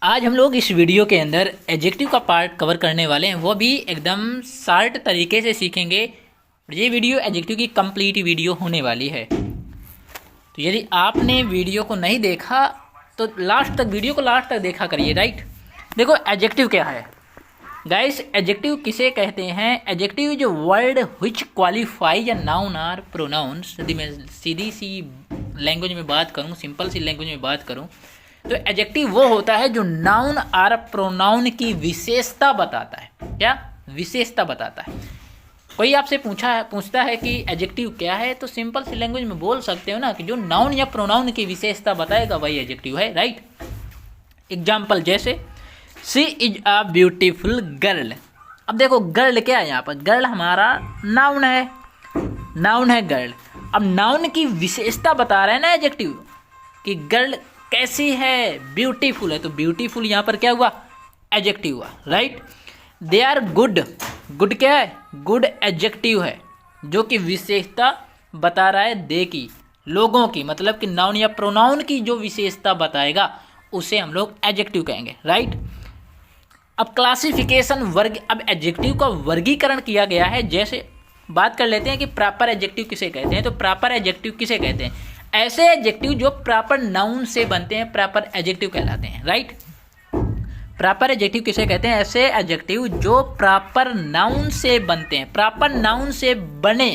आज हम लोग इस वीडियो के अंदर एडजेक्टिव का पार्ट कवर करने वाले हैं, वो भी एकदम शार्ट तरीके से सीखेंगे। ये वीडियो एडजेक्टिव की कंप्लीट वीडियो होने वाली है। तो यदि आपने वीडियो को नहीं देखा तो वीडियो को लास्ट तक देखा करिए। राइट, देखो एडजेक्टिव क्या है गाइस। एडजेक्टिव किसे कहते हैं? एडजेक्टिव जो वर्ड विच क्वालिफाई या नाउन आर प्रोनाउंस। यदि मैं सीधी सी लैंग्वेज में बात करूँ, सिंपल सी लैंग्वेज में बात करूँ, तो एडजेक्टिव वो होता है जो नाउन और प्रोनाउन की विशेषता बताता है। क्या विशेषता बताता है? कोई आपसे पूछता है कि एडजेक्टिव क्या है, तो सिंपल सी लैंग्वेज में बोल सकते हो ना कि जो नाउन या प्रोनाउन की विशेषता बताएगा वही एडजेक्टिव है। राइट, एग्जाम्पल जैसे she is a beautiful girl. अब देखो गर्ल क्या है, यहाँ पर गर्ल हमारा नाउन है, नाउन है गर्ल। अब नाउन की विशेषता बता रहे हैं ना एडजेक्टिव, कि गर्ल कैसी है, ब्यूटीफुल है, तो ब्यूटीफुल यहाँ पर क्या हुआ? एडजेक्टिव हुआ। Right, they are good. Good क्या है? गुड एडजेक्टिव है जो कि विशेषता बता रहा है दे की, लोगों की, मतलब कि नाउन या प्रोनाउन की जो विशेषता बताएगा उसे हम लोग एडजेक्टिव कहेंगे। राइट, अब क्लासिफिकेशन वर्ग, अब एडजेक्टिव का वर्गीकरण किया गया है। जैसे बात कर लेते हैं कि प्रॉपर एडजेक्टिव किसे कहते हैं, तो प्रॉपर एडजेक्टिव किसे कहते हैं? ऐसे एडजेक्टिव जो प्रॉपर नाउन से बनते हैं प्रॉपर एडजेक्टिव कहलाते हैं। राइट, प्रॉपर एडजेक्टिव किसे कहते हैं? ऐसे एडजेक्टिव जो प्रॉपर नाउन से बनते हैं, प्रॉपर नाउन से बने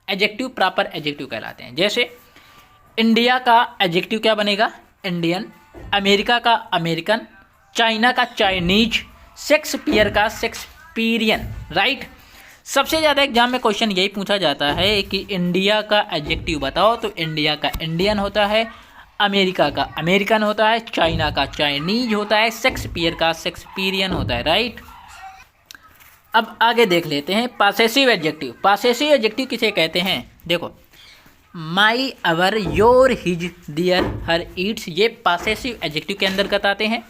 एडजेक्टिव प्रॉपर एडजेक्टिव कहलाते हैं। जैसे इंडिया का एडजेक्टिव क्या बनेगा? इंडियन। अमेरिका का अमेरिकन। चाइना का चाइनीज। शेक्सपियर का शेक्सपियरियन। राइट, सबसे ज़्यादा एग्जाम में क्वेश्चन यही पूछा जाता है कि इंडिया का एडजेक्टिव बताओ, तो इंडिया का इंडियन होता है, अमेरिका का अमेरिकन होता है, चाइना का चाइनीज होता है, शेक्सपियर का शेक्सपियरियन होता है। राइट, अब आगे देख लेते हैं पॉसेसिव एडजेक्टिव। पॉसेसिव एडजेक्टिव किसे कहते हैं? देखो my, our, your, his, their, her, its, ये पॉसेसिव एडजेक्टिव के अंतर्गत आते हैं।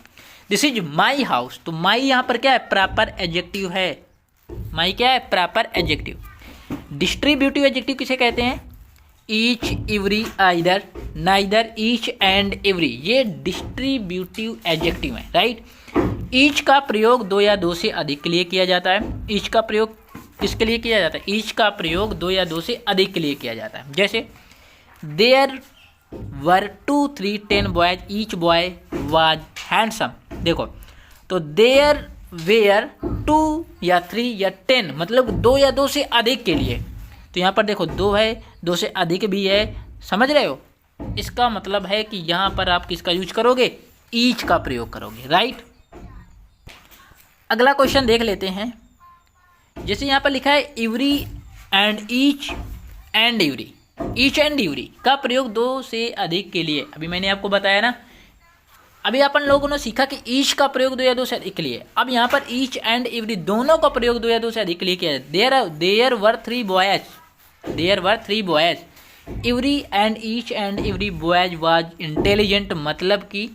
दिस इज माई हाउस, तो माई यहाँ पर क्या है? प्रॉपर एडजेक्टिव है। माई क्या है? Proper adjective. डिस्ट्रीब्यूटिव एडजेक्टिव किसे कहते हैं? Each, every, either, neither, each and every, ये डिस्ट्रीब्यूटिव एडजेक्टिव है। राइट, ईच का प्रयोग दो या दो से अधिक के लिए किया जाता है। ईच का प्रयोग किसके लिए किया जाता है? ईच का प्रयोग दो या दो से अधिक के लिए किया जाता है। जैसे there were 2, 3, 10 boys, each boy was handsome. देखो, तो देयर वेयर 2 या 3 या 10, मतलब दो या दो से अधिक के लिए। तो यहाँ पर देखो दो है, दो से अधिक भी है, समझ रहे हो? इसका मतलब है कि यहाँ पर आप किसका यूज करोगे? ईच का प्रयोग करोगे। राइट, अगला क्वेश्चन देख लेते हैं। जैसे यहाँ पर लिखा है every and each and every. Each and every का प्रयोग दो से अधिक के लिए, अभी मैंने आपको बताया ना, अभी अपन लोगों ने सीखा कि ईच का प्रयोग दो या दो से अधिक के लिए। अब यहाँ पर ईच एंड एवरी दोनों का प्रयोग दो या दो से अधिक के लिए किया है। There were 3 boys, there were 3 boys, every and each and every boys was intelligent, मतलब कि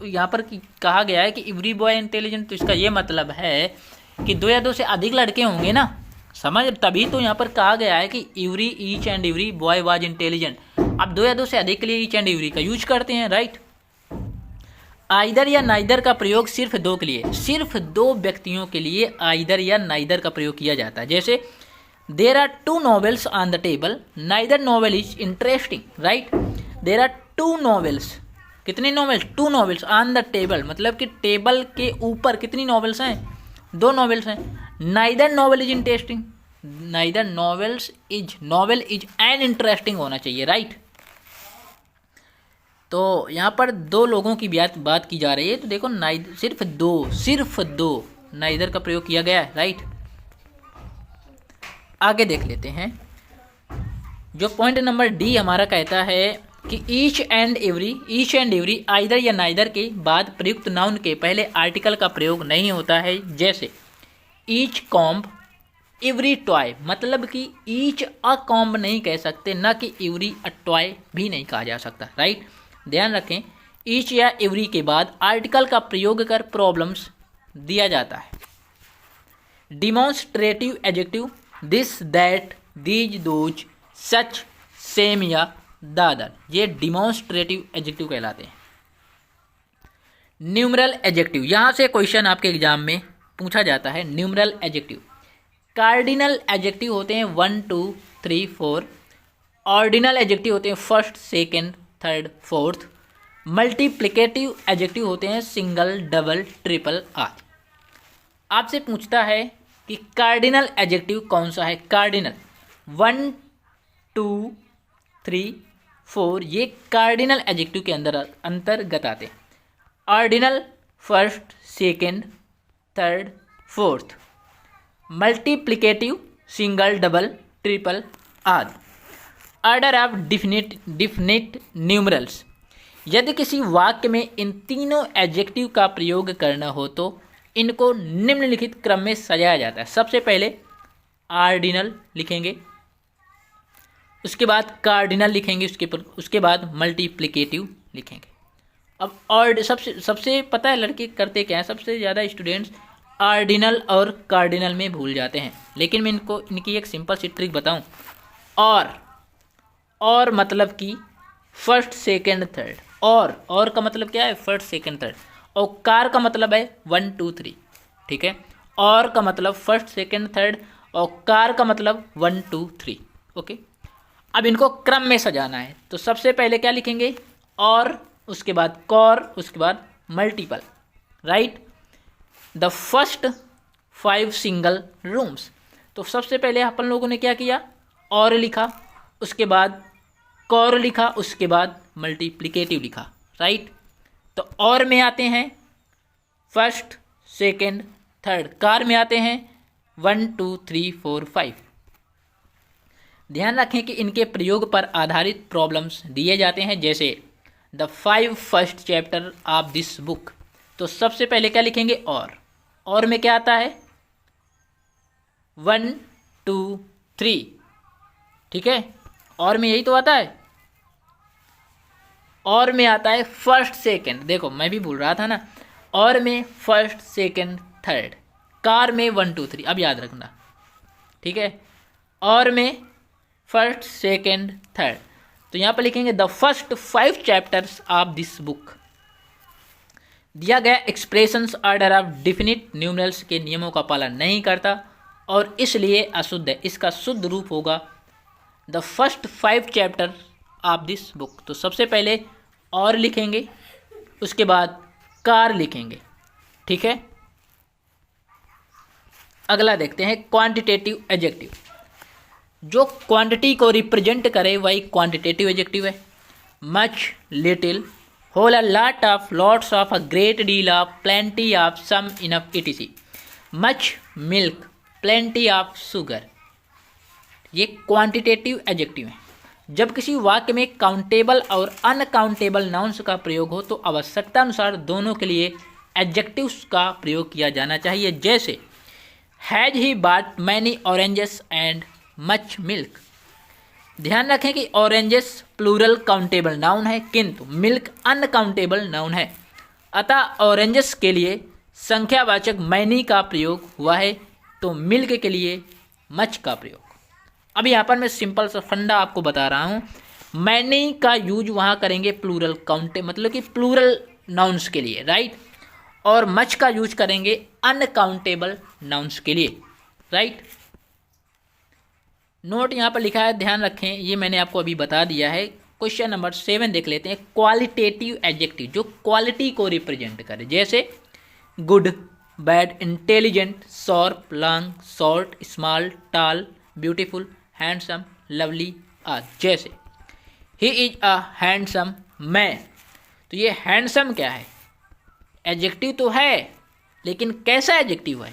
यहाँ पर कहा गया है कि एवरी बॉय इंटेलिजेंट, तो इसका ये मतलब है कि दो या दो से अधिक लड़के होंगे ना, समझ, तभी तो यहाँ पर कहा गया है कि every, each and every boy was intelligent. अब दो या दो से अधिक के लिए ईच एंड एवरी का यूज करते हैं। राइट, आइदर या नाइदर का प्रयोग सिर्फ दो के लिए, सिर्फ दो व्यक्तियों के लिए आइदर या नाइदर का प्रयोग किया जाता है। जैसे there are 2 novels on the table, neither novel is interesting. Right, there are 2 novels, कितनी novels? 2 novels on the table, मतलब कि टेबल के ऊपर कितनी नॉवेल्स हैं? 2 नॉवेल्स हैं। Neither novel is interesting, neither novel is an interesting होना चाहिए। राइट, तो यहाँ पर दो लोगों की बात की जा रही है, तो देखो सिर्फ दो नाइदर का प्रयोग किया गया है। राइट, आगे देख लेते हैं। जो पॉइंट नंबर डी हमारा कहता है कि ईच एंड एवरी आइदर या नाइदर के बाद प्रयुक्त नाउन के पहले आर्टिकल का प्रयोग नहीं होता है। जैसे ईच कॉम्ब, एवरी टॉय, मतलब कि ईच अ कॉम्ब नहीं कह सकते, ना कि एवरी अ टॉय भी नहीं कहा जा सकता। राइट, ध्यान रखें, ईच या एवरी के बाद आर्टिकल का प्रयोग कर प्रॉब्लम्स दिया जाता है। Demonstrative adjective this, that, these, those, such, same या दादर, ये डिमॉन्स्ट्रेटिव एडजेक्टिव कहलाते हैं। न्यूमरल एडजेक्टिव, यहाँ से क्वेश्चन आपके एग्जाम में पूछा जाता है। न्यूमरल एडजेक्टिव, कार्डिनल एडजेक्टिव होते हैं 1 2 3 4, ऑर्डिनल एडजेक्टिव होते हैं first second third fourth, multiplicative adjective होते हैं सिंगल डबल ट्रिपल आदि। आपसे पूछता है कि कार्डिनल एडजेक्टिव कौन सा है। कार्डिनल 1 2 3 4 ये कार्डिनल एडजेक्टिव के अंतर्गत आते हैं। Ordinal first second third fourth, multiplicative single double triple आदि। ऑर्डर ऑफ डिफिनिट न्यूमरल्स, यदि किसी वाक्य में इन तीनों एडजेक्टिव का प्रयोग करना हो तो इनको निम्नलिखित क्रम में सजाया जाता है। सबसे पहले ऑर्डिनल लिखेंगे, उसके बाद कार्डिनल लिखेंगे, उसके बाद मल्टीप्लिकेटिव लिखेंगे। अब और सबसे पता है लड़के करते क्या है, सबसे ज़्यादा स्टूडेंट्स ऑर्डिनल और कार्डिनल में भूल जाते हैं। लेकिन मैं इनकी एक सिंपल सी ट्रिक बताऊं। और मतलब कि फर्स्ट सेकंड थर्ड, और का मतलब क्या है, फर्स्ट सेकंड थर्ड, और कार का मतलब है 1 2 3, ठीक है। और का मतलब फर्स्ट सेकंड थर्ड, और कार का मतलब 1 2 3, ओके। अब इनको क्रम में सजाना है, तो सबसे पहले क्या लिखेंगे, और उसके बाद कॉर, उसके बाद multiple, right. The first 5 single rooms, तो सबसे पहले अपन लोगों ने क्या किया, और लिखा, उसके बाद कॉर लिखा, उसके बाद मल्टीप्लिकेटिव लिखा, राइट। तो और में आते हैं फर्स्ट सेकंड थर्ड, कार में आते हैं 1 2 3 4 5। ध्यान रखें कि इनके प्रयोग पर आधारित प्रॉब्लम्स दिए जाते हैं, जैसे the 5 first chapter of this book. तो सबसे पहले क्या लिखेंगे, और में क्या आता है 1 2 3, ठीक है। और में यही तो आता है, और में आता है फर्स्ट सेकंड, देखो मैं भी भूल रहा था ना, और में फर्स्ट सेकंड थर्ड, कार में 1 2 3, अब याद रखना, ठीक है। और में फर्स्ट सेकंड थर्ड, तो यहाँ पर लिखेंगे the first 5 chapters of this book. दिया गया expressions order of definite numerals के नियमों का पालन नहीं करता और इसलिए अशुद्ध है। इसका शुद्ध रूप होगा the first 5 chapter of this book. तो सबसे पहले और लिखेंगे, उसके बाद कार लिखेंगे, ठीक है। अगला देखते हैं क्वांटिटेटिव एडजेक्टिव। जो क्वांटिटी को रिप्रेजेंट करे वही क्वांटिटेटिव एडजेक्टिव है। Much, little, whole, a lot of, lots of, a great deal of, plenty of, some, enough, etc। Much milk, plenty of sugar, ये क्वांटिटेटिव एडजेक्टिव है। जब किसी वाक्य में काउंटेबल और अनकाउंटेबल नाउन्स का प्रयोग हो तो आवश्यकता अनुसार दोनों के लिए एडजेक्टिव्स का प्रयोग किया जाना चाहिए, जैसे has he bought many oranges and much milk. ध्यान रखें कि ऑरेंजेस प्लूरल काउंटेबल नाउन है, किंतु मिल्क अनकाउंटेबल नाउन है, अतः ऑरेंजेस के लिए संख्यावाचक मैनी का प्रयोग हुआ है तो मिल्क के लिए मच का प्रयोग। अब यहाँ पर मैं सिंपल सा फंडा आपको बता रहा हूँ। मैनी का यूज वहाँ करेंगे प्लूरल काउंटे मतलब कि प्लूरल नाउन्स के लिए, राइट, और मच का यूज करेंगे अनकाउंटेबल नाउन्स के लिए, राइट। नोट यहाँ पर लिखा है, ध्यान रखें, ये मैंने आपको अभी बता दिया है। क्वेश्चन नंबर 7 देख लेते हैं। क्वालिटेटिव एडजेक्टिव जो क्वालिटी को रिप्रेजेंट करे, जैसे good, bad, intelligent, sharp, long, short, small, tall, beautiful, handsome, lovely आदि। जैसे he is a handsome man, तो ये हैंडसम क्या है, एडजेक्टिव तो है लेकिन कैसा एडजेक्टिव है,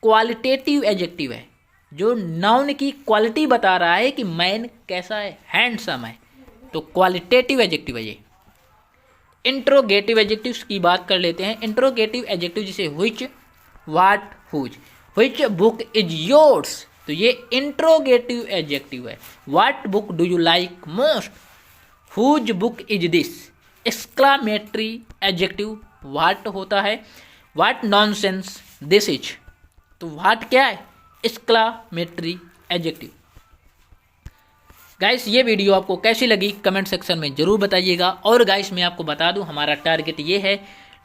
क्वालिटेटिव एडजेक्टिव है, जो नाउन की क्वालिटी बता रहा है कि मैन कैसा है, हैंडसम है, तो क्वालिटेटिव एडजेक्टिव है ये। इंट्रोगेटिव एडजेक्टिव्स की बात कर लेते हैं। इंट्रोगेटिव एडजेक्टिव जैसे which, what, whose. Which book is yours, तो ये इंट्रोगेटिव एडजेक्टिव है। What book do you like most, whose book is this. Exclamatory adjective what होता है, व्हाट नॉनसेंस दिस इज, तो व्हाट क्या है, एक्सक्लामेटरी एडजेक्टिव। गाइस ये वीडियो आपको कैसी लगी कमेंट सेक्शन में ज़रूर बताइएगा। और गाइस मैं आपको बता दूं हमारा टारगेट ये है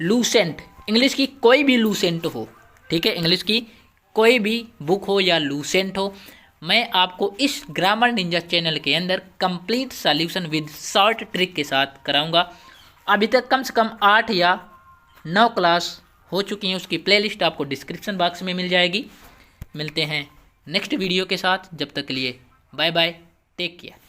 लूसेंट, इंग्लिश की कोई भी लूसेंट हो, ठीक है, इंग्लिश की कोई भी बुक हो या लूसेंट हो, मैं आपको इस ग्रामर निंजा चैनल के अंदर complete solution with short trick के साथ कराऊंगा। अभी तक कम से कम 8 या 9 क्लास हो चुकी हैं, उसकी प्लेलिस्ट आपको डिस्क्रिप्शन बॉक्स में मिल जाएगी। मिलते हैं नेक्स्ट वीडियो के साथ, जब तक के लिए बाय बाय, टेक केयर।